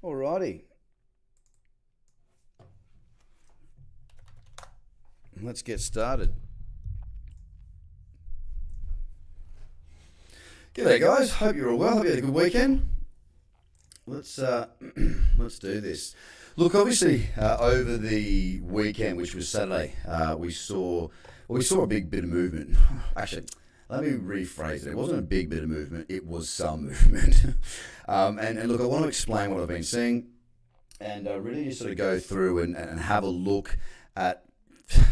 Alrighty. Let's get started. G'day guys, hope you're all well. Hope you had a good weekend. Let's let's do this. Look, obviously over the weekend, which was Saturday, we saw a big bit of movement. Actually, let me rephrase it. It wasn't a big bit of movement. It was some movement. And look, I want to explain what I've been seeing, and really just sort of go through and have a look at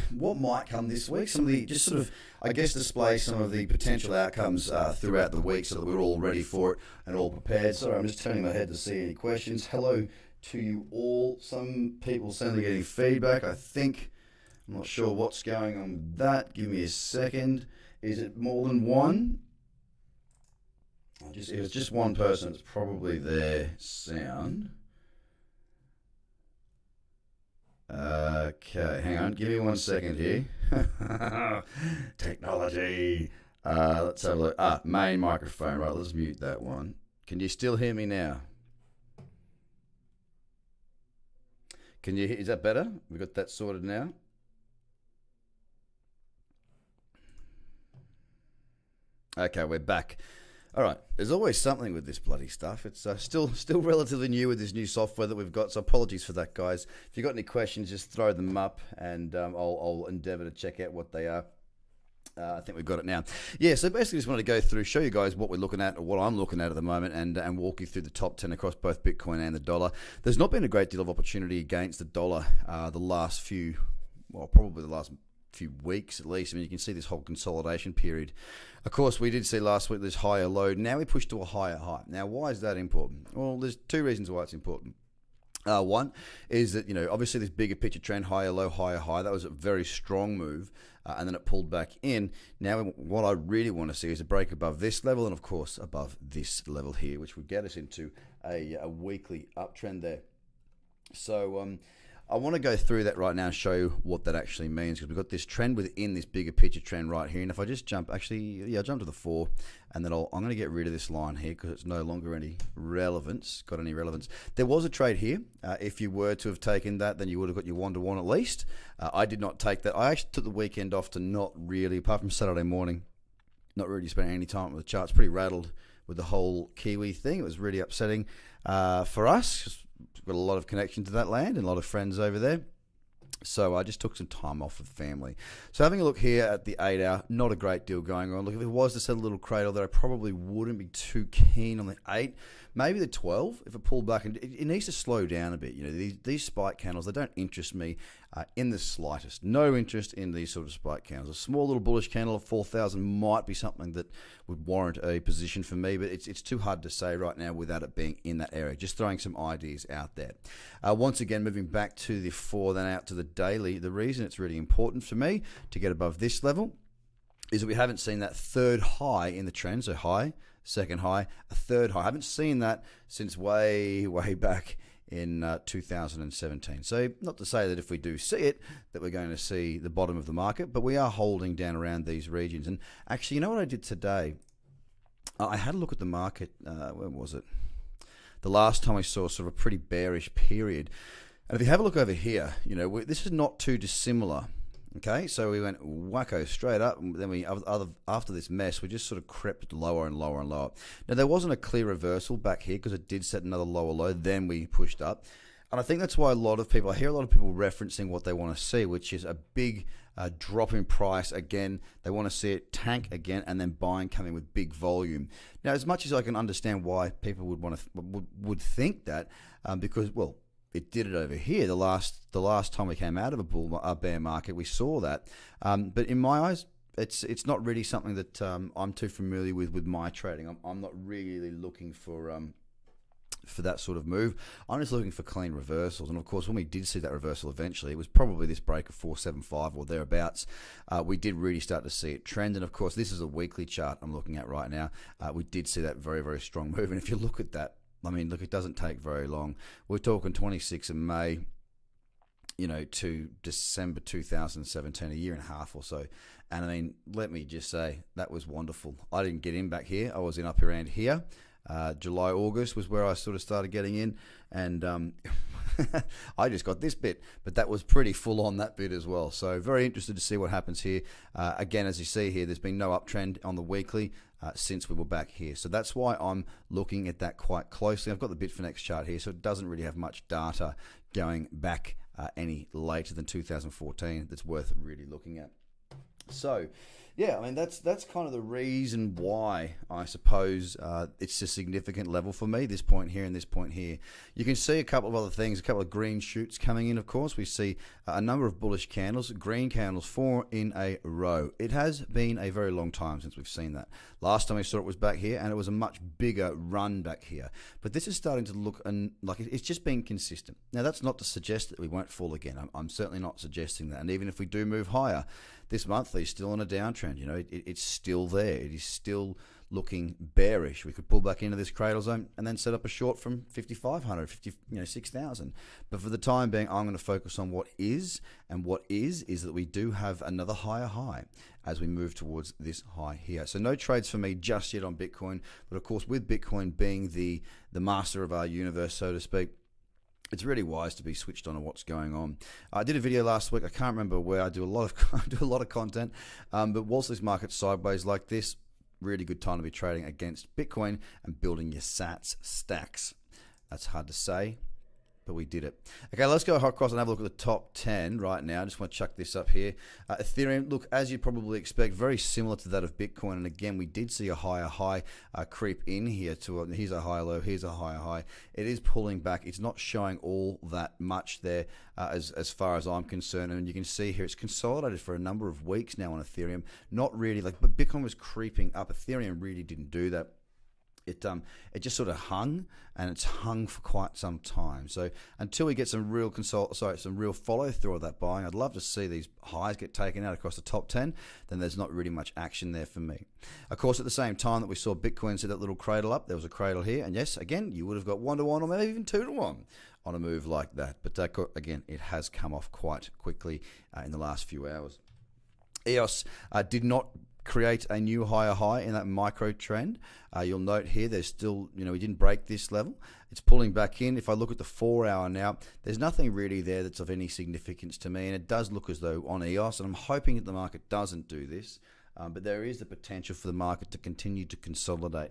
what might come this week. Some of the, just sort of, I guess, display some of the potential outcomes throughout the week so that we're all ready for it and all prepared. Sorry, I'm just turning my head to see any questions. Hello to you all. Some people seem to be getting feedback. I'm not sure what's going on with that. Give me a second. Is it more than one? If it's just one person, it's probably their sound. Okay, hang on, give me 1 second here. Technology. Let's have a look. Main microphone. Right, let's mute that one. Can you still hear me now? Can you hear? Is that better? We got that sorted now. Okay, we're back. All right, there's always something with this bloody stuff. It's still relatively new with this new software that we've got, so apologies for that, guys. If you've got any questions, just throw them up, and I'll endeavour to check out what they are. I think we've got it now. Yeah, so basically just wanted to go through, show you guys what we're looking at, or what I'm looking at the moment, and walk you through the top 10 across both Bitcoin and the dollar. There's not been a great deal of opportunity against the dollar the last few, well, probably the last few weeks at least. I mean, you can see this whole consolidation period. Of course, we did see last week this higher low. Now we push to a higher high. Now, why is that important? Well, there's two reasons why it's important. One is that, obviously this bigger picture trend, higher low, higher high, that was a very strong move, and then it pulled back in. Now, what I really want to see is a break above this level and, of course, above this level here, which would get us into a weekly uptrend there. So, I want to go through that right now and show you what that actually means, because we've got this trend within this bigger picture trend right here. And if I just jump, I'll jump to the 4, and then I'm going to get rid of this line here because it's no longer got any relevance. There was a trade here. If you were to have taken that, then you would have got your 1-to-1 at least. I did not take that. I actually took the weekend off to not really, apart from Saturday morning, not really spending any time with the charts. Pretty rattled with the whole Kiwi thing. It was really upsetting for us. We've got a lot of connection to that land and a lot of friends over there. So I just took some time off with the family. So having a look here at the 8 hour, not a great deal going on. Look, if it was to set a little cradle there, I probably wouldn't be too keen on the 8. Maybe the 12, if it pulled back. And it needs to slow down a bit. These spike candles, they don't interest me in the slightest. No interest in these sort of spike candles. A small little bullish candle of 4,000 might be something that would warrant a position for me, but it's too hard to say right now without it being in that area. Just throwing some ideas out there. Once again, moving back to the 4, then out to the daily, the reason it's really important for me to get above this level is that we haven't seen that third high in the trend. So high, second high, a third high. I haven't seen that since way back in 2017. So not to say that if we do see it, that we're going to see the bottom of the market, but we are holding down around these regions. And actually, you know what I did today? I had a look at the market. When was it? The last time I saw sort of a pretty bearish period. And if you have a look over here, this is not too dissimilar. Okay, so we went wacko straight up, and then after this mess, we just sort of crept lower and lower and lower. Now, there wasn't a clear reversal back here because it did set another lower low, then we pushed up. And I think that's why I hear a lot of people referencing what they want to see, which is a big drop in price again. They want to see it tank again, and then buying coming with big volume. Now, as much as I can understand why people would think that, because, well, it did it over here. The last time we came out of a bear market, we saw that. But in my eyes, it's not really something that I'm too familiar with my trading. I'm not really looking for that sort of move. I'm just looking for clean reversals. And of course, when we did see that reversal eventually, it was probably this break of 475 or thereabouts. We did really start to see it trend. And of course, this is a weekly chart I'm looking at right now. We did see that very, very strong move. And if you look at that, I mean, look, it doesn't take very long. We're talking 26th of May, to December 2017, a year and a half or so. And I mean, let me just say, that was wonderful. I didn't get in back here. I was in up around here. July, August was where I sort of started getting in, and I just got this bit, but that was pretty full on, that bit as well. So very interested to see what happens here. Again, as you see here, there's been no uptrend on the weekly since we were back here. So that's why I'm looking at that quite closely. I've got the Bitfinex chart here, so it doesn't really have much data going back any later than 2014 that's worth really looking at. So yeah, I mean, that's kind of the reason why I suppose it's a significant level for me, this point here and this point here. You can see a couple of other things, a couple of green shoots coming in, of course. We see a number of bullish candles, green candles, 4 in a row. It has been a very long time since we've seen that. Last time we saw it was back here, and it was a much bigger run back here. But this is starting to look like it's just been consistent. Now, that's not to suggest that we won't fall again. I'm certainly not suggesting that. And even if we do move higher, this monthly is still on a downtrend. You know, it's still there. It is still looking bearish. We could pull back into this cradle zone and then set up a short from 5,500, 6,000. But for the time being, I'm going to focus on what is, and what is that we do have another higher high as we move towards this high here. So no trades for me just yet on Bitcoin, but of course with Bitcoin being the master of our universe, so to speak, it's really wise to be switched on to what's going on. I did a video last week. I can't remember where. I do a lot of content, but whilst this market's sideways like this, really good time to be trading against Bitcoin and building your sats stacks. That's hard to say, but we did it. Okay, let's go across and have a look at the top 10 right now. I just want to chuck this up here. Ethereum, look, as you'd probably expect, very similar to that of Bitcoin. And again, we did see a higher high creep in here. Here's a higher low, here's a higher high. It is pulling back. It's not showing all that much there as far as I'm concerned. And you can see here it's consolidated for a number of weeks now on Ethereum. Not really, but Bitcoin was creeping up. Ethereum really didn't do that. It just sort of hung, and it's hung for quite some time. So until we get some real follow through of that buying, I'd love to see these highs get taken out across the top 10. Then there's not really much action there for me. Of course, at the same time that we saw Bitcoin see that little cradle up, there was a cradle here, and yes, again, you would have got 1-to-1 or maybe even 2-to-1 on a move like that. But again, it has come off quite quickly in the last few hours. EOS did not create a new higher high in that micro trend. You'll note here there's still, we didn't break this level. It's pulling back in. If I look at the 4 hour now, there's nothing really there that's of any significance to me, and it does look as though on EOS, and I'm hoping that the market doesn't do this, but there is the potential for the market to continue to consolidate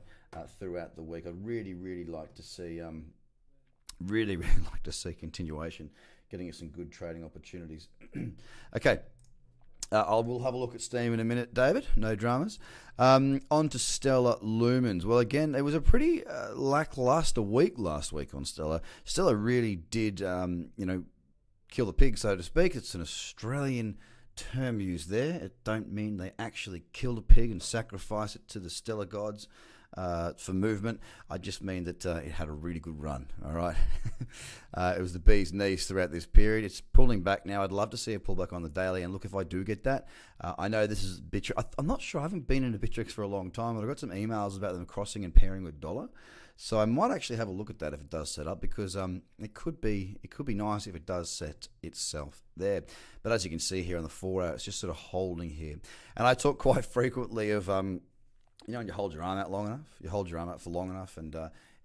throughout the week. I'd really like to see really like to see continuation, getting us some good trading opportunities. Okay. I will have a look at Steam in a minute, David. No dramas. On to Stellar Lumens. Well, again, it was a pretty lackluster week last week on Stellar. Stellar really did, kill the pig, so to speak. It's an Australian term used there. It don't mean they actually killed a pig and sacrifice it to the Stellar gods for movement. I just mean that it had a really good run. All right. It was the bee's knees throughout this period. It's pulling back now. I'd love to see a pullback on the daily, and look, if I do get that, I know this is Bittrex. I'm not sure. I haven't been into Bittrex for a long time, but I've got some emails about them crossing and pairing with dollar. So I might actually have a look at that if it does set up, because it could be nice if it does set itself there. But as you can see here on the 4 hour, it's just sort of holding here. And I talk quite frequently of when you hold your arm out long enough, you hold your arm out for long enough, and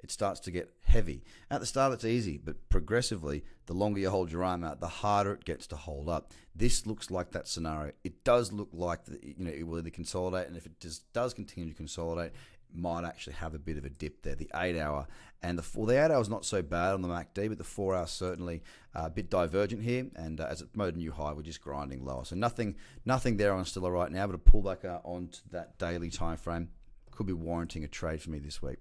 it starts to get heavy. At the start, it's easy, but progressively, the longer you hold your arm out, the harder it gets to hold up. This looks like that scenario. It does look like it will either consolidate, and if it does continue to consolidate, it might actually have a bit of a dip there. The 8 hour and the 8 hour is not so bad on the MACD, but the 4 hour certainly a bit divergent here. And as it made a new high, we're just grinding lower. So nothing there on Stellar right now, but a pullback onto that daily time frame could be warranting a trade for me this week.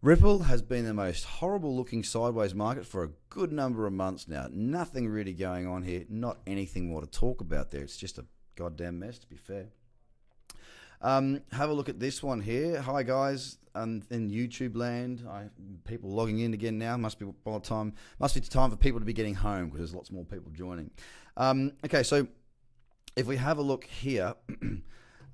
Ripple has been the most horrible looking sideways market for a good number of months now. Nothing really going on here. Not anything more to talk about there. It's just a goddamn mess, to be fair. Have a look at this one here. Hi guys, in YouTube land. People logging in again now. Must be time for people to be getting home, because there's lots more people joining. Okay, so if we have a look here,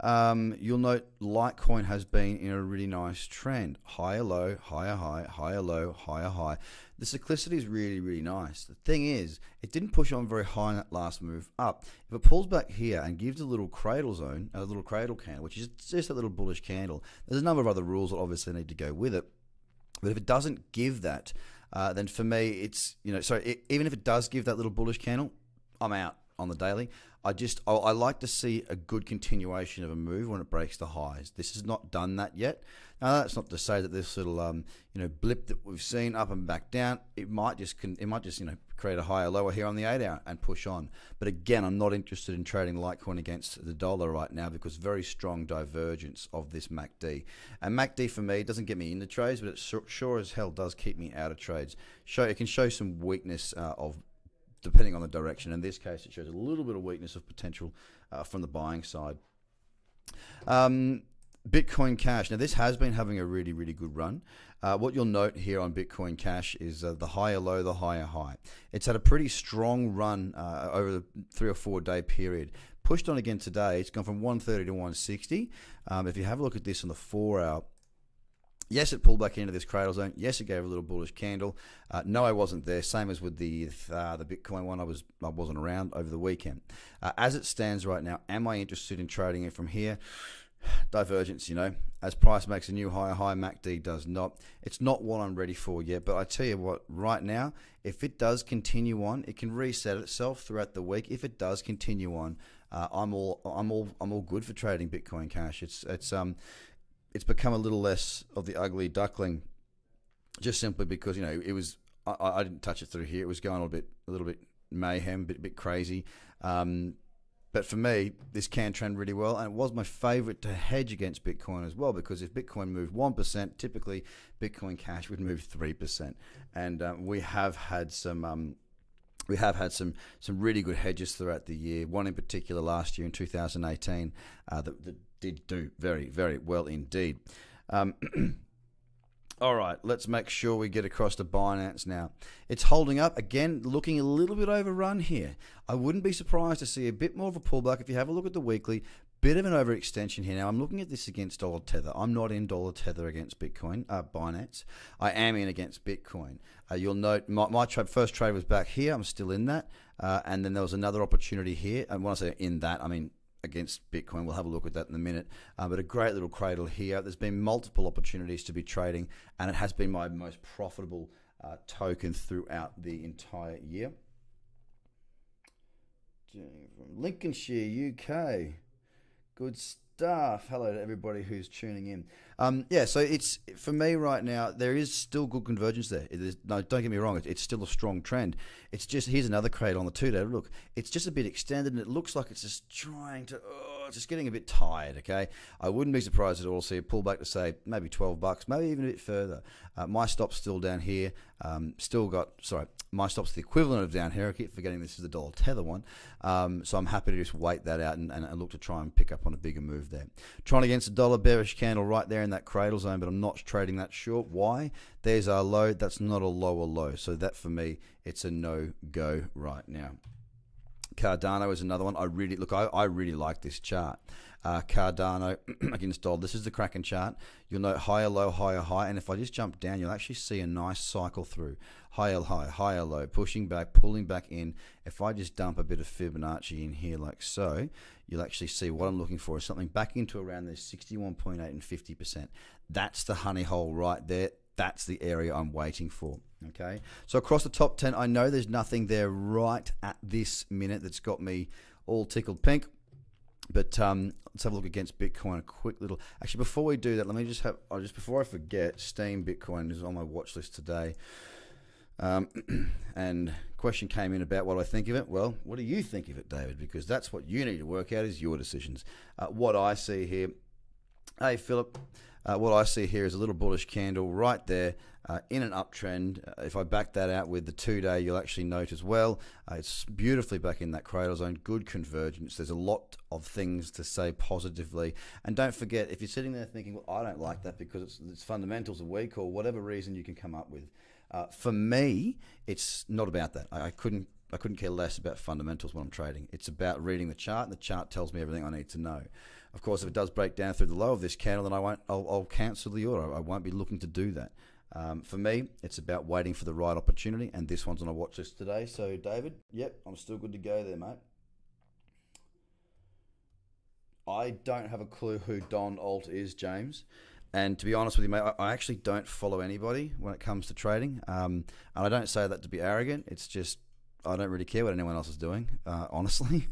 you'll note Litecoin has been in a really nice trend. Higher low, higher high, higher low, higher high. The cyclicity is really nice. The thing is, it didn't push on very high in that last move up. If it pulls back here and gives a little cradle zone, a little cradle candle, which is just a little bullish candle, there's a number of other rules that obviously need to go with it. But if it doesn't give that, then for me, it's, even if it does give that little bullish candle, I'm out on the daily. I like to see a good continuation of a move when it breaks the highs. This has not done that yet. Now, that's not to say that this little blip that we've seen up and back down, it might just create a higher lower here on the 8 hour and push on. But again, I'm not interested in trading Litecoin against the dollar right now because very strong divergence of this MACD. And MACD for me doesn't get me into trades, but it sure as hell does keep me out of trades. It can show some weakness of depending on the direction. In this case, it shows a little bit of weakness of potential from the buying side. Bitcoin Cash. Now, this has been having a really, really good run. What you'll note here on Bitcoin Cash is the higher low, the higher high. It's had a pretty strong run over the 3 or 4 day period. Pushed on again today. It's gone from 130 to 160. If you have a look at this on the 4 hour, yes, it pulled back into this cradle zone. Yes, it gave a little bullish candle. No, I wasn't there. Same as with the Bitcoin one. I wasn't around over the weekend. As it stands right now, am I interested in trading it from here? Divergence, as price makes a new higher high, MACD does not. It's not what I'm ready for yet. But I tell you what, right now, if it does continue on, it can reset itself throughout the week. If it does continue on, I'm all good for trading Bitcoin Cash. It's become a little less of the ugly duckling, just simply because it was. I didn't touch it through here. It was going a little bit mayhem, a bit crazy. But for me, this can trend really well, and it was my favorite to hedge against Bitcoin as well, because if Bitcoin moved 1%, typically Bitcoin Cash would move 3%, and we have had some really good hedges throughout the year. One in particular last year in 2018 that did do very, very well indeed. All right, let's make sure we get across to Binance now. It's holding up. Again, looking a little bit overrun here. I wouldn't be surprised to see a bit more of a pullback. If you have a look at the weekly, bit of an overextension here. Now, I'm looking at this against dollar tether. I'm not in dollar tether against Bitcoin, Binance. I am in against Bitcoin. You'll note my first trade was back here. I'm still in that. And then there was another opportunity here. And when I say in that, I mean against Bitcoin. We'll have a look at that in a minute. But a great little cradle here. There's been multiple opportunities to be trading, and it has been my most profitable token throughout the entire year. From Lincolnshire, UK. Good stuff. Hello to everybody who's tuning in. So it's, for me right now, there is still good convergence there. No, don't get me wrong, it's still a strong trend. It's just, here's another cradle on the 2 day. Look, it's just a bit extended, and it looks like it's just trying to, it's just getting a bit tired, okay? I wouldn't be surprised at all to see it pull back to, say, maybe 12 bucks, maybe even a bit further. My stop's still down here. My stop's the equivalent of down here. I keep forgetting this is the dollar tether one. So I'm happy to just wait that out and look to try and pick up on a bigger move there. Trying against a dollar bearish candle right there in that cradle zone, but I'm not trading that short. Why? There's our low. That's not a lower low. So that, for me, it's a no-go right now. Cardano is another one. I really like this chart. Cardano against dollar. This is the Kraken chart. You'll note higher low, higher high, and if I just jump down, you'll actually see a nice cycle through. Higher high, higher low, pushing back, pulling back in. If I just dump a bit of Fibonacci in here like so, you'll actually see what I'm looking for is something back into around this 61.8 and 50%. That's the honey hole right there. That's the area I'm waiting for. Okay, so across the top 10, I know there's nothing there right at this minute that's got me all tickled pink. But let's have a look against Bitcoin. A quick little. Actually, before we do that, let me just have. Before I forget, Steam Bitcoin is on my watch list today. And question came in about what I think of it. Well, what do you think of it, David? Because that's what you need to work out is your decisions. What I see here. Hey, Philip. What I see here is a little bullish candle right there in an uptrend. If I back that out with the 2 day, you'll actually note as well, it's beautifully back in that cradle zone, good convergence. There's a lot of things to say positively. And don't forget, if you're sitting there thinking, well, I don't like that because its fundamentals are weak or whatever reason you can come up with. For me, it's not about that. I couldn't care less about fundamentals when I'm trading. It's about reading the chart, and the chart tells me everything I need to know. Of course, if it does break down through the low of this candle, then I'll cancel the order. I won't be looking to do that. For me, it's about waiting for the right opportunity, and this one's on a watch list today. So, David, yep, I'm still good to go there, mate. I don't have a clue who Don Alt is, James. And to be honest with you, mate, I actually don't follow anybody when it comes to trading. And I don't say that to be arrogant. It's just I don't really care what anyone else is doing, honestly.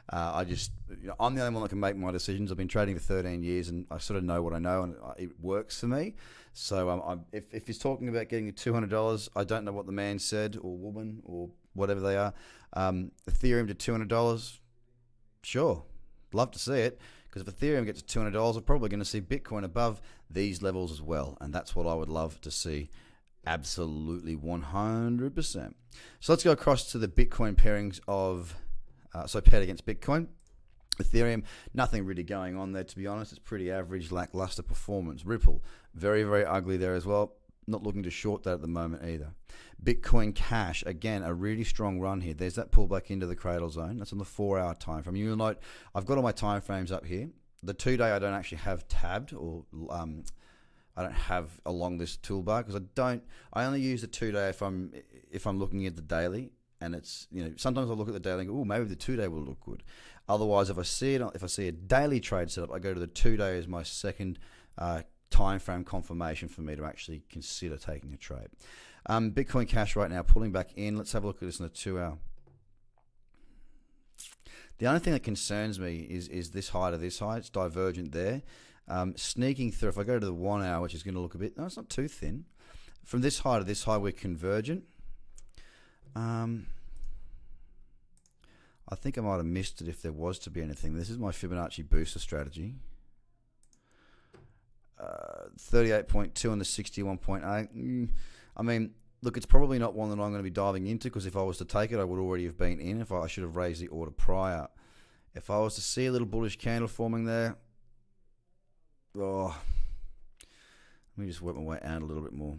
I'm the only one that can make my decisions. I've been trading for 13 years, and I sort of know what I know, and it works for me. So if he's talking about getting you $200, I don't know what the man said or woman or whatever they are. Ethereum to $200, sure, love to see it. Because if Ethereum gets to $200, we're probably going to see Bitcoin above these levels as well. And that's what I would love to see. Absolutely 100%. So let's go across to the Bitcoin pairings of, paired against Bitcoin. Ethereum, nothing really going on there, to be honest. It's pretty average, lackluster performance. Ripple, very, very ugly there as well. Not looking to short that at the moment either. Bitcoin Cash, again, a really strong run here. There's that pullback into the cradle zone. That's on the 4-hour time frame. You'll note I've got all my time frames up here. The 2-day I don't actually have tabbed, or I don't have along this toolbar because I only use the 2-day if I'm looking at the daily, and it's, sometimes I look at the daily and go, oh, maybe the 2-day will look good. Otherwise, if I see a daily trade setup, I go to the 2-day as my second time frame confirmation for me to actually consider taking a trade. Bitcoin Cash right now pulling back in. Let's have a look at this in the 2-hour. The only thing that concerns me is this high to this high. It's divergent there. Sneaking through, if I go to the 1-hour, which is going to look a bit, no, it's not too thin. From this high to this high, we're convergent. I think I might have missed it if there was to be anything. This is my Fibonacci booster strategy. 38.2 and the 61.8. I mean, look, it's probably not one that I'm going to be diving into, because if I was to take it, I would already have been in. I should have raised the order prior. If I was to see a little bullish candle forming there, let me just work my way out a little bit more.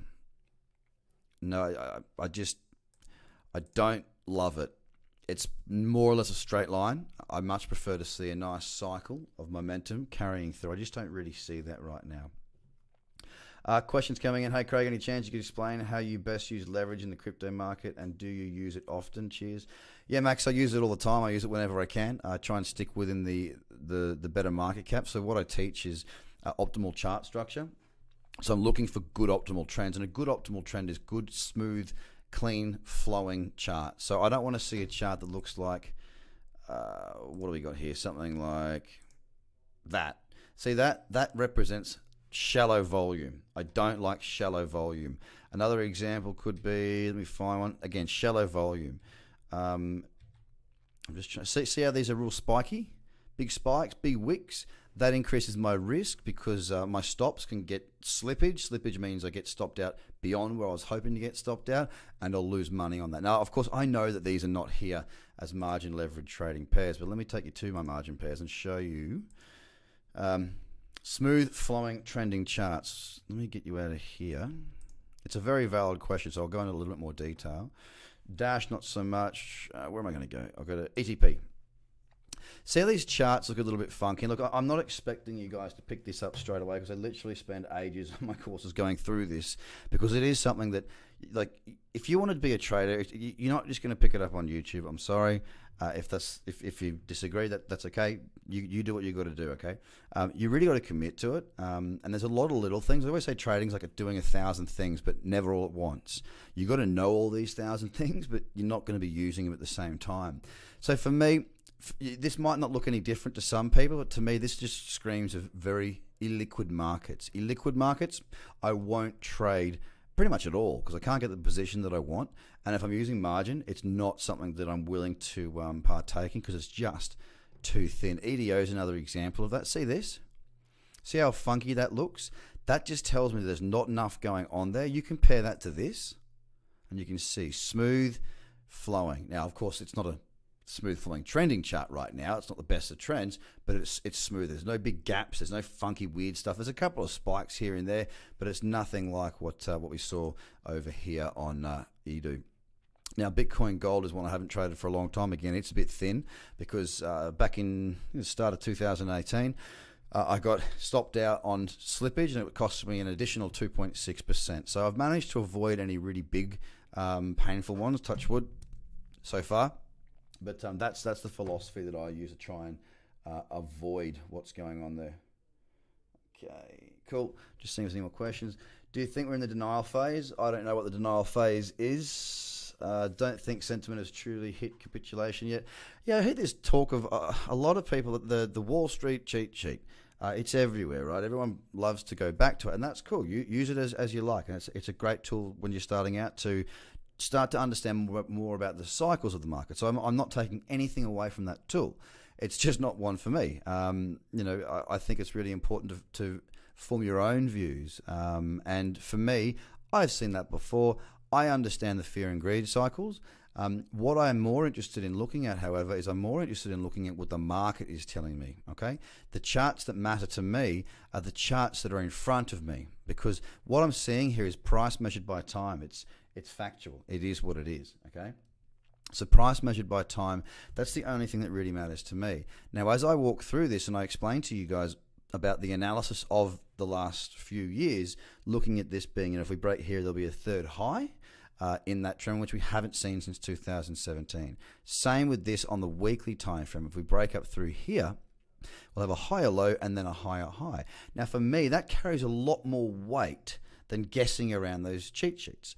No, I don't love it. It's more or less a straight line. I much prefer to see a nice cycle of momentum carrying through. I just don't really see that right now. Questions coming in. Hey, Craig, any chance you could explain how you best use leverage in the crypto market, and do you use it often? Cheers. Yeah, Max, I use it all the time. I use it whenever I can. I try and stick within the better market cap. So what I teach is optimal chart structure. So I'm looking for good optimal trends, and a good optimal trend is good, smooth, clean, flowing chart. So I don't want to see a chart that looks like, what do we got here? Something like that. See, that represents shallow volume. I don't like shallow volume. Another example could be, let me find one. Again, shallow volume. I'm just trying to see how these are real spiky. Big spikes, big wicks. That increases my risk because my stops can get slippage. Slippage means I get stopped out beyond where I was hoping to get stopped out, and I'll lose money on that. Now, of course, I know that these are not here as margin leverage trading pairs, but let me take you to my margin pairs and show you smooth flowing trending charts. Let me get you out of here. It's a very valid question, so I'll go into a little bit more detail. Dash, not so much. Where am I going to go? I'll go to ETP. See how these charts look a little bit funky? Look, I'm not expecting you guys to pick this up straight away, because I literally spend ages on my courses going through this, because it is something that, like, if you want to be a trader, you're not just going to pick it up on YouTube. I'm sorry. If you disagree, that's okay. You do what you got to do, okay? You really got to commit to it. And there's a lot of little things. I always say trading's like doing 1,000 things, but never all at once. You got to know all these 1,000 things, but you're not going to be using them at the same time. So for me, this might not look any different to some people, but to me, this just screams of very illiquid markets. Illiquid markets, I won't trade pretty much at all, because I can't get the position that I want. And if I'm using margin, it's not something that I'm willing to partake in, because it's just too thin. EDO is another example of that. See this? See how funky that looks? That just tells me that there's not enough going on there. You compare that to this, and you can see smooth flowing. Now, of course, it's not a smooth flowing trending chart right now. It's not the best of trends, but it's smooth. There's no big gaps. There's no funky weird stuff. There's a couple of spikes here and there, but it's nothing like what we saw over here on EDO. Now, Bitcoin Gold is one I haven't traded for a long time. Again, it's a bit thin, because back in the start of 2018, I got stopped out on slippage, and it cost me an additional 2.6%. So I've managed to avoid any really big painful ones, touch wood, so far. But that's the philosophy that I use to try and avoid what's going on there. Okay, cool. Just seeing if there's any more questions. Do you think we're in the denial phase? I don't know what the denial phase is. Don't think sentiment has truly hit capitulation yet. Yeah, I heard this talk of a lot of people, the Wall Street cheat sheet. It's everywhere, right? Everyone loves to go back to it, and that's cool. You use it as you like, and it's a great tool when you're starting out to start to understand more about the cycles of the market. So I'm not taking anything away from that tool. It's just not one for me. I think it's really important to form your own views. And for me, I've seen that before. I understand the fear and greed cycles. What I'm more interested in looking at, however, is I'm more interested in looking at what the market is telling me, okay? The charts that matter to me are the charts that are in front of me, because what I'm seeing here is price measured by time. It's factual. It is what it is, okay? So price measured by time, that's the only thing that really matters to me. Now, as I walk through this and I explain to you guys about the analysis of the last few years, looking at this being, if we break here, there'll be a third high in that trend, which we haven't seen since 2017. Same with this on the weekly time frame. If we break up through here, we'll have a higher low and then a higher high. Now, for me, that carries a lot more weight than guessing around those cheat sheets.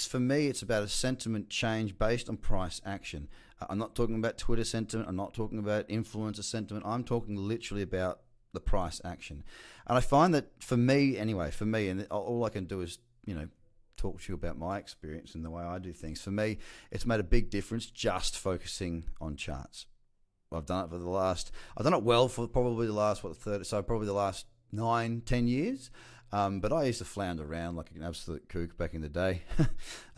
For me, it's about a sentiment change based on price action. I'm not talking about Twitter sentiment. I'm not talking about influencer sentiment. I'm talking literally about the price action. And I find that for me, and all I can do is, talk to you about my experience and the way I do things. For me, it's made a big difference just focusing on charts. I've done it I've done it well for probably the last, probably the last 9-10 years. But I used to flounder around like an absolute kook back in the day.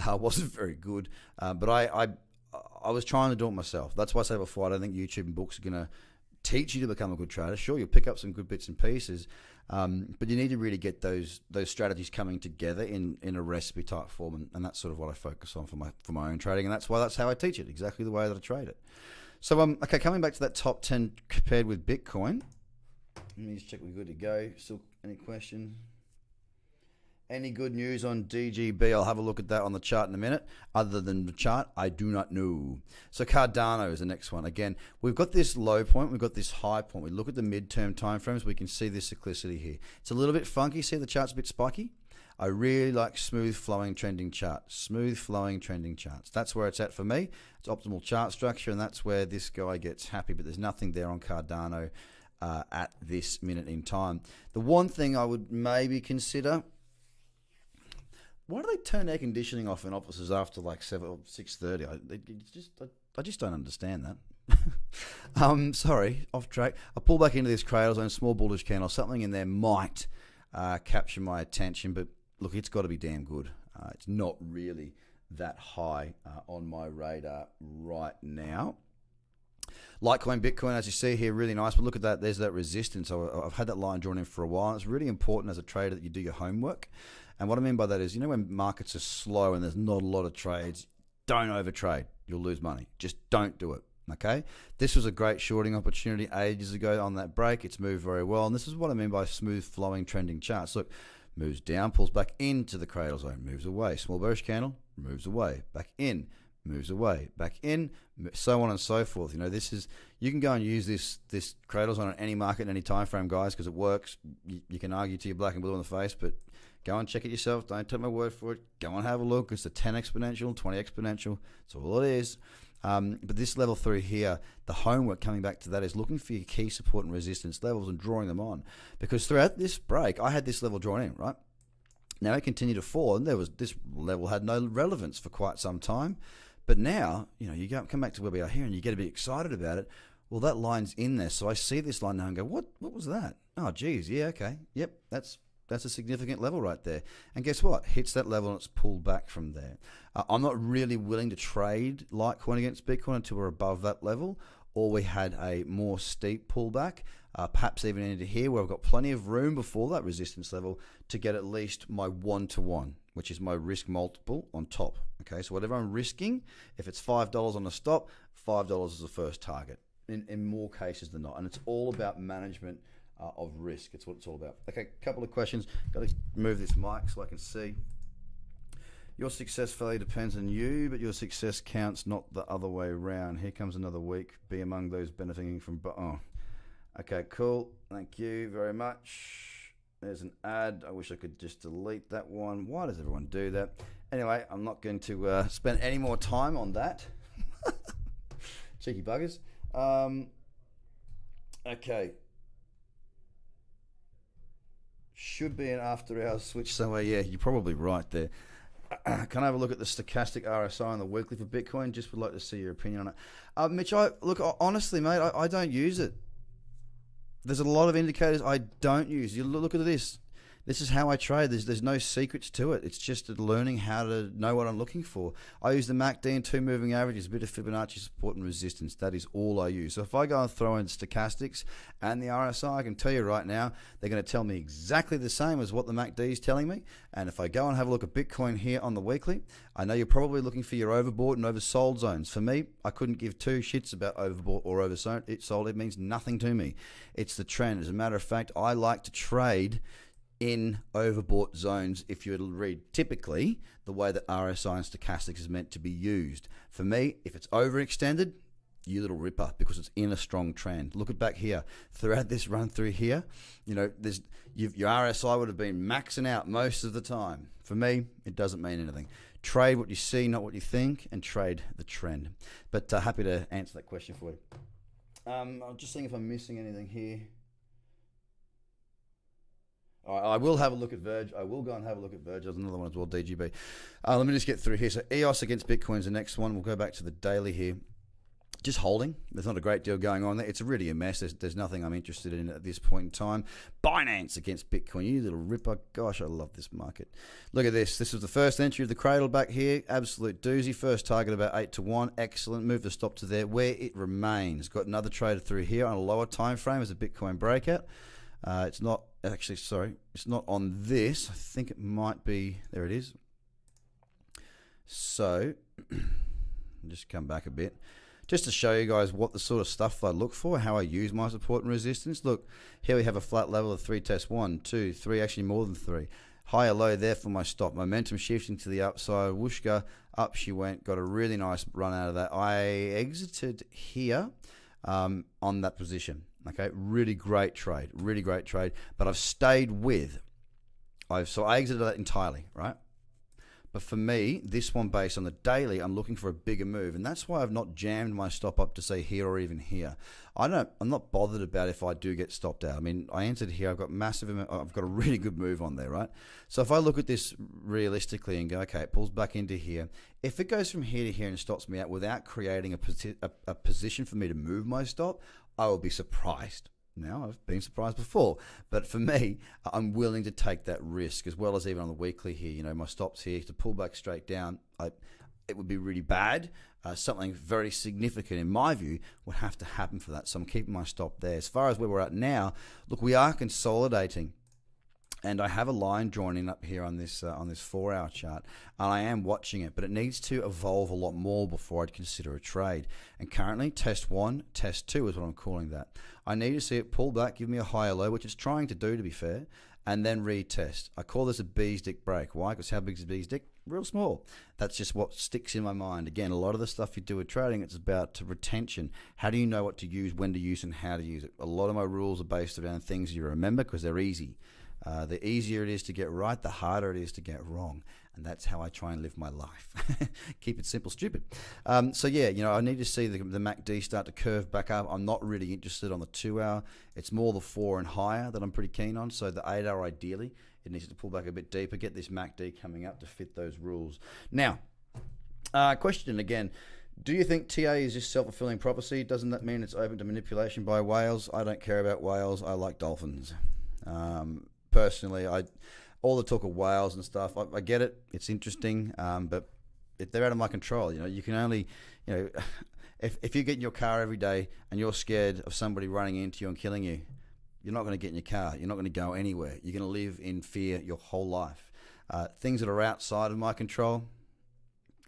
I wasn't very good, but I was trying to do it myself. That's why I said before, I don't think YouTube and books are going to teach you to become a good trader. Sure, you'll pick up some good bits and pieces, but you need to really get those strategies coming together in a recipe type form, and that's sort of what I focus on for my own trading, and that's how I teach it, exactly the way that I trade it. So okay, coming back to that top 10 compared with Bitcoin. Let me just check we're good to go. Still any questions? Any good news on DGB? I'll have a look at that on the chart in a minute. Other than the chart, I do not know. So Cardano is the next one. Again, we've got this low point, we've got this high point. We look at the midterm timeframes, we can see this cyclicity here. It's a little bit funky. See the chart's a bit spiky? I really like smooth flowing trending charts. Smooth flowing trending charts. That's where it's at for me. It's optimal chart structure, and that's where this guy gets happy, but there's nothing there on Cardano at this minute in time. The one thing I would maybe consider, why do they turn air conditioning off in offices after like 7 or 6:30? I just don't understand that. Sorry, off track. I pull back into this cradle zone, small bullish candle. Something in there might capture my attention, but look, it's got to be damn good. It's not really that high on my radar right now. Litecoin, Bitcoin, as you see here, really nice. But look at that. There's that resistance. I've had that line drawn in for a while. It's really important as a trader that you do your homework. And what I mean by that is, when markets are slow and there's not a lot of trades, don't overtrade. You'll lose money. Just don't do it. Okay? This was a great shorting opportunity ages ago on that break. It's moved very well. And this is what I mean by smooth flowing trending charts. Look, moves down, pulls back into the cradle zone, moves away. Small bearish candle, moves away. Back in, moves away. Back in, so on and so forth. This is, you can go and use this cradle zone on any market, any time frame, guys, because it works. You can argue to your black and blue in the face, but go and check it yourself. Don't take my word for it. Go and have a look. It's a 10 exponential, 20 exponential. That's all it is. But this level through here, the homework coming back to that is looking for your key support and resistance levels and drawing them on. Because throughout this break, I had this level drawn in, right? Now it continued to fall, and this level had no relevance for quite some time. But now, you come back to where we are here and you get a bit excited about it. Well, that line's in there. So I see this line now and go, what was that? Oh, geez, yeah, okay. Yep, that's a significant level right there. And guess what? Hits that level and it's pulled back from there. I'm not really willing to trade Litecoin against Bitcoin until we're above that level, or we had a more steep pullback, perhaps even into here where I've got plenty of room before that resistance level to get at least my 1-to-1, which is my risk multiple on top. Okay, so whatever I'm risking, if it's $5 on the stop, $5 is the first target in more cases than not. And it's all about management of risk. It's what it's all about. Okay, couple of questions. Got to move this mic so I can see. Your success value depends on you, but your success counts, not the other way around. Here comes another week. Be among those benefiting from... Okay, cool. Thank you very much. There's an ad. I wish I could just delete that one. Why does everyone do that? Anyway, I'm not going to spend any more time on that. Cheeky buggers. Okay. Should be an after hours switch somewhere. Yeah, you're probably right there. Can I have a look at the stochastic RSI on the weekly for Bitcoin? Just would like to see your opinion on it. Mitch, honestly, mate, I don't use it. There's a lot of indicators I don't use. You look at this. This is how I trade. There's no secrets to it. It's just learning how to know what I'm looking for. I use the MACD and 2 moving averages, a bit of Fibonacci support and resistance. That is all I use. So if I go and throw in stochastics and the RSI, I can tell you right now, they're going to tell me exactly the same as what the MACD is telling me. And if I go and have a look at Bitcoin here on the weekly, I know you're probably looking for your overbought and oversold zones. For me, I couldn't give two shits about overbought or oversold. It means nothing to me. It's the trend. As a matter of fact, I like to trade in overbought zones if you were to read typically the way that RSI and stochastics is meant to be used. For me, if it's overextended, you little ripper, because it's in a strong trend. Look at back here. Throughout this run through here, you know, your RSI would have been maxing out most of the time. For me, it doesn't mean anything. Trade what you see, not what you think, and trade the trend. But happy to answer that question for you. I'm just seeing if I'm missing anything here. All right, I will have a look at Verge. I will go and have a look at Verge. There's another one as well, DGB. Let me just get through here. So EOS against Bitcoin is the next one. We'll go back to the daily here. Just holding. There's not a great deal going on there. It's really a mess. There's nothing I'm interested in at this point in time. Binance against Bitcoin. You little ripper. Gosh, I love this market. Look at this. This was the first entry of the cradle back here. Absolute doozy. First target about 8 to 1. Excellent. Move the stop to there where it remains. Got another trader through here on a lower time frame as a Bitcoin breakout. It's not actually, sorry, it's not on this. I think it might be, there it is. So, just come back a bit. Just to show you guys what the sort of stuff I look for, how I use my support and resistance. Look, here we have a flat level of 3 tests. 1, 2, 3, actually more than 3. Higher low there for my stop. Momentum shifting to the upside. Whooshka, up she went. Got a really nice run out of that. I exited here on that position. Okay, really great trade, but I've stayed with, so I exited that entirely, right? But for me, this one based on the daily, I'm looking for a bigger move, and that's why I've not jammed my stop up to say here or even here. I'm not bothered about if I do get stopped out. I mean, I entered here, I've got a really good move on there, right? So if I look at this realistically and go, okay, it pulls back into here. If it goes from here to here and stops me out without creating a position for me to move my stop, I will be surprised. Now, I've been surprised before, but for me, I'm willing to take that risk, as well as even on the weekly here. You know, my stops here to pull back straight down, it would be really bad. Something very significant, in my view, would have to happen for that. So I'm keeping my stop there. As far as where we're at now, look, we are consolidating. And I have a line drawn in up here on this 4-hour chart, and I am watching it, but it needs to evolve a lot more before I'd consider a trade. And currently, test 1, test 2 is what I'm calling that. I need to see it pull back, give me a higher low, which it's trying to do, to be fair, and then retest. I call this a bee's dick break. Why? Because how big is a bee's dick? Real small. That's just what sticks in my mind. Again, a lot of the stuff you do with trading, it's about retention. How do you know what to use, when to use, and how to use it? A lot of my rules are based around things you remember because they're easy. The easier it is to get right, the harder it is to get wrong. And that's how I try and live my life. Keep it simple, stupid. So yeah, you know, I need to see the MACD start to curve back up. I'm not really interested on the 2-hour. It's more the 4 and higher that I'm pretty keen on. So the 8-hour, ideally, it needs to pull back a bit deeper, get this MACD coming up to fit those rules. Now, question again. Do you think TA is just self-fulfilling prophecy? Doesn't that mean it's open to manipulation by whales? I don't care about whales. I like dolphins. Personally, all the talk of whales and stuff, I get it. It's interesting, but they're out of my control. You know, you can only, you know, if you get in your car every day and you're scared of somebody running into you and killing you, you're not going to get in your car. You're not going to go anywhere. You're going to live in fear your whole life. Things that are outside of my control,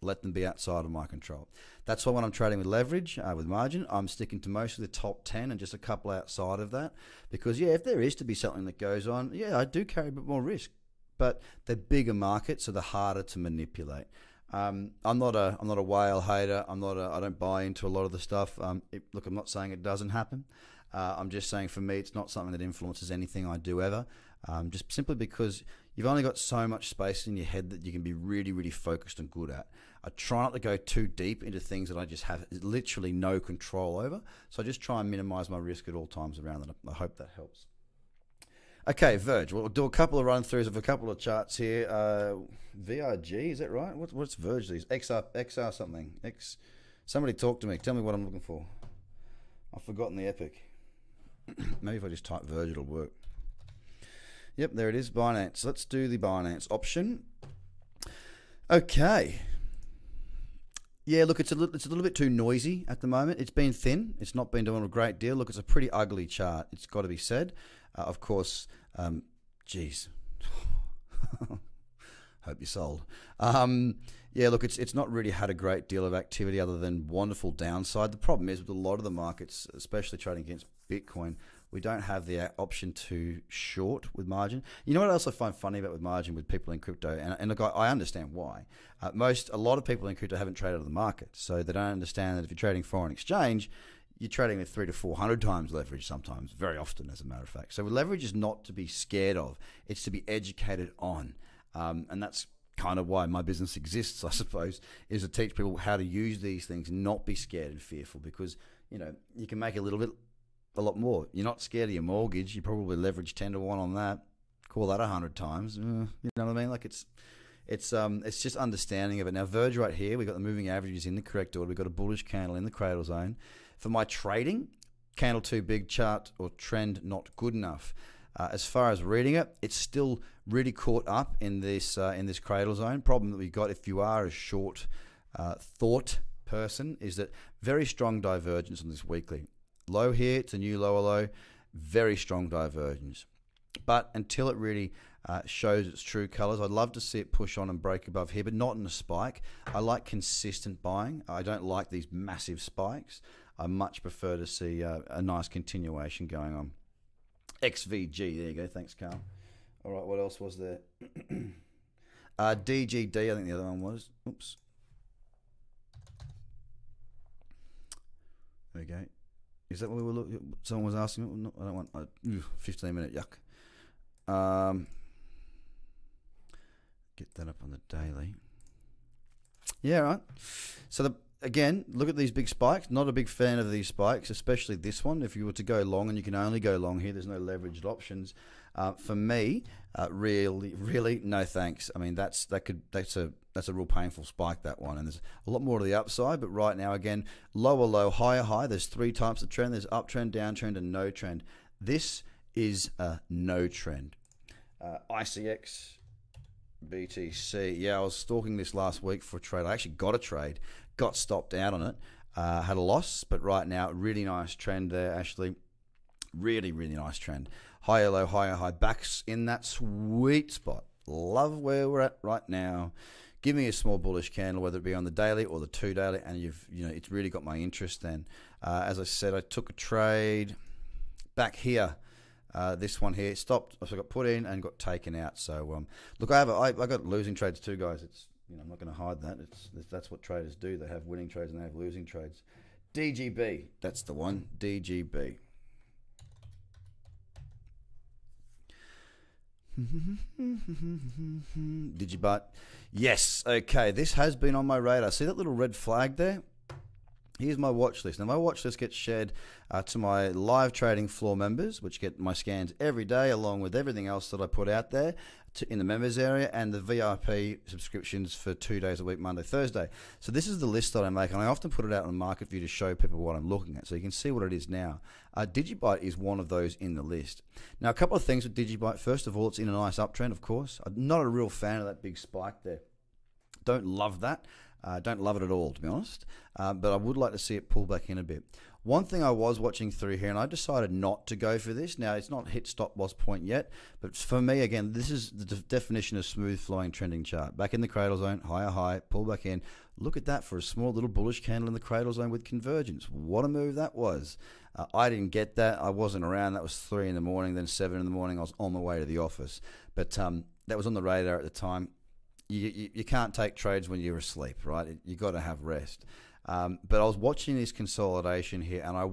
let them be outside of my control. That's why when I'm trading with leverage, with margin, I'm sticking to most of the top 10 and just a couple outside of that. Because, yeah, if there is to be something that goes on, yeah, I do carry a bit more risk. But they're bigger markets, so they're harder to manipulate. I'm not a whale hater. I don't buy into a lot of the stuff. Look, I'm not saying it doesn't happen. I'm just saying for me, it's not something that influences anything I do ever. just simply because you've only got so much space in your head that you can be really, really focused and good at. I try not to go too deep into things that I just have literally no control over. So I just try and minimize my risk at all times around that. I hope that helps. Okay, Verge. We'll do a couple of run-throughs of a couple of charts here. VRG, is that right? What's Verge these? XR something. Somebody talk to me. Tell me what I'm looking for. I've forgotten the epic. Maybe if I just type Verge, it'll work. Yep, there it is, Binance. Let's do the Binance option. Okay. Yeah, look, it's a little bit too noisy at the moment. It's been thin. It's not been doing a great deal. Look, it's a pretty ugly chart. It's got to be said. Of course, geez. Hope you sold. Yeah, look, it's not really had a great deal of activity other than wonderful downside. The problem is with a lot of the markets, especially trading against Bitcoin, we don't have the option to short with margin. You know what else I find funny about with margin with people in crypto, and look, I understand why. A lot of people in crypto haven't traded on the market, so they don't understand that if you're trading foreign exchange, you're trading with 300 to 400 times leverage sometimes, very often as a matter of fact. So leverage is not to be scared of, it's to be educated on. And that's kind of why my business exists, I suppose, is to teach people how to use these things and not be scared and fearful, because, you know, you can make a lot more. You're not scared of your mortgage. You probably leverage 10 to 1 on that. Call that 100 times. You know what I mean? Like it's just understanding of it. Now, Verge right here, we've got the moving averages in the correct order. We've got a bullish candle in the cradle zone. For my trading, candle too big, chart or trend not good enough. As far as reading it, it's still really caught up in this cradle zone. Problem that we got if you are a short thought person is that very strong divergence on this weekly. Low here, it's a new lower low, very strong divergence. But until it really shows its true colors, I'd love to see it push on and break above here, but not in a spike. I like consistent buying. I don't like these massive spikes. I much prefer to see a nice continuation going on. XVG, there you go. Thanks, Carl. All right, what else was there? DGD, I think the other one was. Oops. There we go. Is that what we were looking? Someone was asking. No, I don't want 15-minute yuck. Get that up on the daily. Yeah, right. So again, look at these big spikes. Not a big fan of these spikes, especially this one. If you were to go long, and you can only go long here, there's no leveraged options. For me, really, no thanks. I mean, that's a real painful spike, that one, and there's a lot more to the upside. But right now, again, lower low, higher high. There's 3 types of trend. There's uptrend, downtrend, and no trend. This is a no trend. ICX. BTC. Yeah, I was stalking this last week for a trade. I actually got a trade, got stopped out on it, had a loss, but right now, really nice trend there, Ashley. Really, really nice trend. Higher low, higher high, back in that sweet spot. Love where we're at right now. Give me a small bullish candle, whether it be on the daily or the 2 daily, and it's really got my interest then. As I said, I took a trade back here. This one here stopped, so I got put in and got taken out. So look, I got losing trades too, guys. It's I'm not going to hide that. That's what traders do. They have winning trades and they have losing trades. DGB, that's the one. DGB. Digibot. Yes. Okay. This has been on my radar. See that little red flag there? Here's my watch list. Now, my watch list gets shared to my live trading floor members, which get my scans every day, along with everything else that I put out there in the members area, and the VIP subscriptions for 2 days a week, Monday, Thursday. So this is the list that I make, and I often put it out on Market View to show people what I'm looking at, so you can see what it is now. Digibyte is one of those in the list. Now, a couple of things with Digibyte. First of all, it's in a nice uptrend, of course. I'm not a real fan of that big spike there. Don't love that. Don't love it at all, to be honest, but I would like to see it pull back in a bit. One thing I was watching through here, and I decided not to go for this. Now, it's not hit stop loss point yet, but for me, again, this is the definition of smooth flowing trending chart. Back in the cradle zone, higher high, pull back in. Look at that for a small little bullish candle in the cradle zone with convergence. What a move that was. I didn't get that. I wasn't around. That was 3 in the morning, then 7 in the morning. I was on my way to the office, but that was on the radar at the time. You can't take trades when you're asleep, right? You got to have rest. But I was watching this consolidation here, and I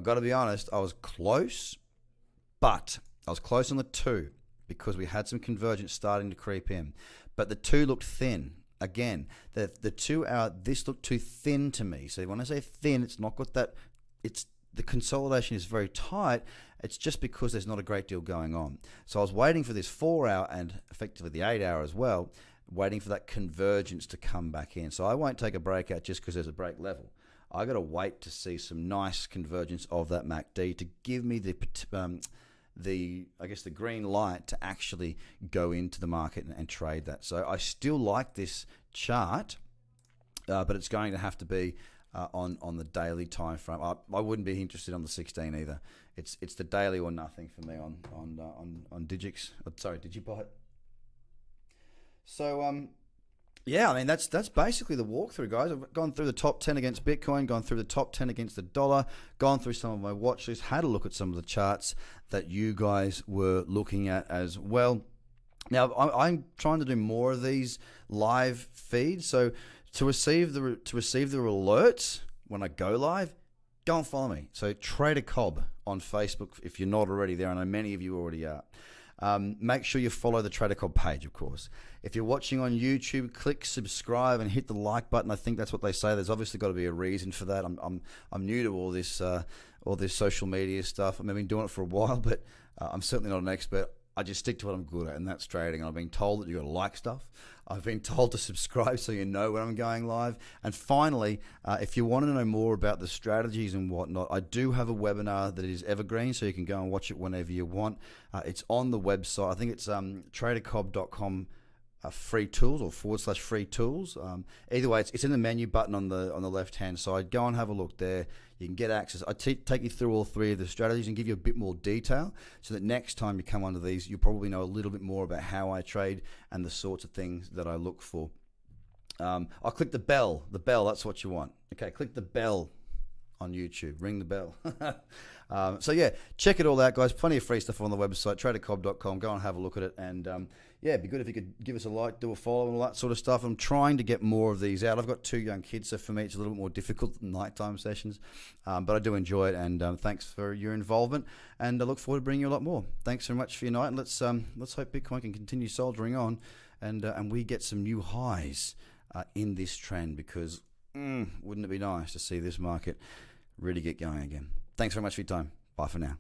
got to be honest, I was close, but I was close on the 2 because we had some convergence starting to creep in. But the 2 looked thin. Again, the 2 hour, this looked too thin to me. So when I say thin, it's not got that, the consolidation is very tight. It's just because there's not a great deal going on. So I was waiting for this 4 hour and effectively the 8 hour as well, waiting for that convergence to come back in. So I won't take a breakout just because there's a break level. I got to wait to see some nice convergence of that MACD to give me I guess the green light to actually go into the market and trade that. So I still like this chart, but it's going to have to be on the daily time frame. I wouldn't be interested on the 16 either. It's the daily or nothing for me on Digix. Sorry, Digibot. So yeah, I mean that's basically the walkthrough, guys. I've gone through the top 10 against Bitcoin, gone through the top 10 against the dollar, gone through some of my watch lists, had a look at some of the charts that you guys were looking at as well. Now I'm trying to do more of these live feeds, so to receive the alerts when I go live, go and follow me. So TraderCobb on Facebook if you're not already there. I know many of you already are. Make sure you follow the TraderCobb page, of course. If you're watching on YouTube, click subscribe and hit the like button. I think that's what they say. There's obviously got to be a reason for that. I'm new to all this social media stuff. I've been doing it for a while, but I'm certainly not an expert. I just stick to what I'm good at, and that's trading. I've been told that you've got to like stuff. I've been told to subscribe so you know when I'm going live. And finally, if you want to know more about the strategies and whatnot, I do have a webinar that is evergreen, so you can go and watch it whenever you want. It's on the website. I think it's TraderCobb.com free tools or / free tools. Either way, it's in the menu button on the left hand side. Go and have a look there. You can get access. I take you through all 3 of the strategies and give you a bit more detail so that next time you come onto these, you'll probably know a little bit more about how I trade and the sorts of things that I look for. I'll click the bell. The bell, that's what you want. Okay, click the bell on YouTube. Ring the bell. So yeah, check it all out, guys. Plenty of free stuff on the website, TraderCobb.com. Go and have a look at it. And yeah, it'd be good if you could give us a like, do a follow, and all that sort of stuff. I'm trying to get more of these out. I've got 2 young kids, so for me it's a little bit more difficult than nighttime sessions. But I do enjoy it, and thanks for your involvement. And I look forward to bringing you a lot more. Thanks so much for your night, and let's hope Bitcoin can continue soldiering on, and we get some new highs in this trend, because wouldn't it be nice to see this market really get going again? Thanks very much for your time. Bye for now.